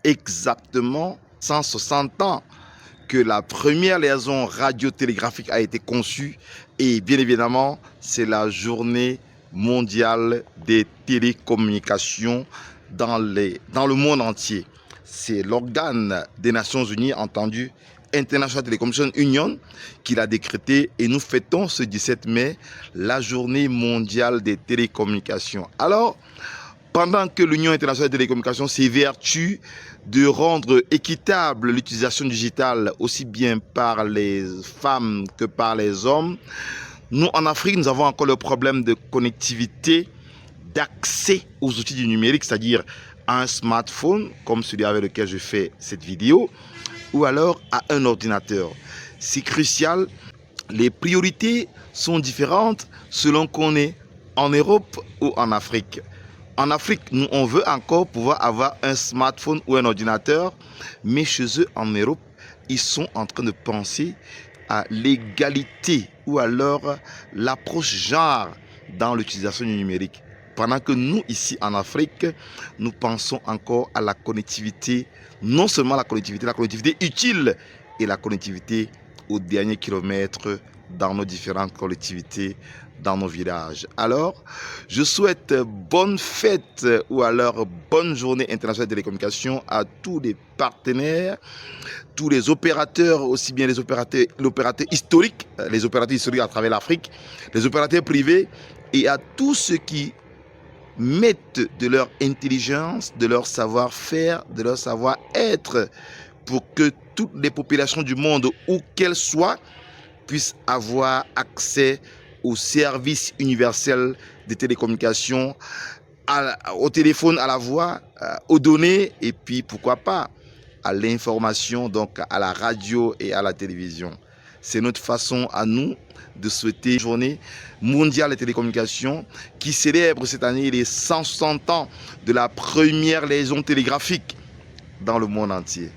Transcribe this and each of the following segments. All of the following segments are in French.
exactement 160 ans que la première liaison radiotélégraphique a été conçue et bien évidemment, c'est la journée mondiale des télécommunications dans le monde entier. C'est l'organe des Nations Unies, entendu, International Telecommunication Union, qui l'a décrété et nous fêtons ce 17 mai la journée mondiale des télécommunications. Alors, pendant que l'Union internationale des télécommunications s'évertue de rendre équitable l'utilisation digitale aussi bien par les femmes que par les hommes, nous en Afrique, nous avons encore le problème de connectivité, d'accès aux outils du numérique, c'est-à-dire à un smartphone comme celui avec lequel je fais cette vidéo, ou alors à un ordinateur. C'est crucial. Les priorités sont différentes selon qu'on est en Europe ou en Afrique. En Afrique, nous, on veut encore pouvoir avoir un smartphone ou un ordinateur, mais chez eux, en Europe, ils sont en train de penser à l'égalité ou alors l'approche genre dans l'utilisation du numérique. Pendant que nous, ici en Afrique, nous pensons encore à la connectivité, non seulement la connectivité utile et la connectivité au dernier kilomètre dans nos différentes collectivités, dans nos villages. Alors, je souhaite bonne fête ou alors bonne journée internationale de télécommunications à tous les partenaires, tous les opérateurs, aussi bien l'opérateur historique, les opérateurs historiques à travers l'Afrique, les opérateurs privés et à tous ceux qui mettent de leur intelligence, de leur savoir-faire, de leur savoir-être pour que toutes les populations du monde, où qu'elles soient, puissent avoir accès aux services universels des télécommunications, au téléphone, à la voix, aux données et puis pourquoi pas à l'information, donc à la radio et à la télévision. C'est notre façon à nous de souhaiter une journée mondiale des télécommunications qui célèbre cette année les 160 ans de la première liaison télégraphique dans le monde entier.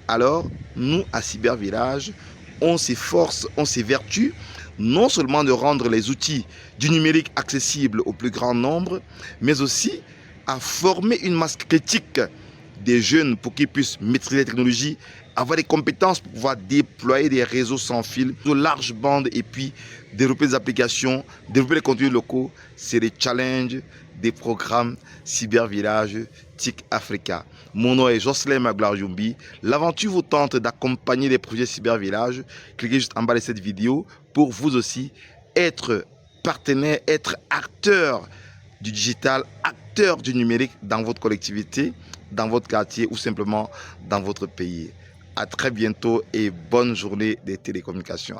Alors, nous, à Cybervillage, on s'efforce, on s'évertue non seulement de rendre les outils du numérique accessibles au plus grand nombre, mais aussi à former une masse critique des jeunes pour qu'ils puissent maîtriser les technologies, avoir des compétences pour pouvoir déployer des réseaux sans fil, de large bande et puis développer des applications, développer les contenus locaux. C'est les challenges des programmes Cybervillage TIC Africa. Mon nom est Jocelyn Magloire-Yumbi. L'aventure vous tente d'accompagner les projets Cybervillage. Cliquez juste en bas de cette vidéo pour vous aussi être partenaire, être acteur du digital, acteur du numérique dans votre collectivité, dans votre quartier ou simplement dans votre pays. À très bientôt et bonne journée des télécommunications.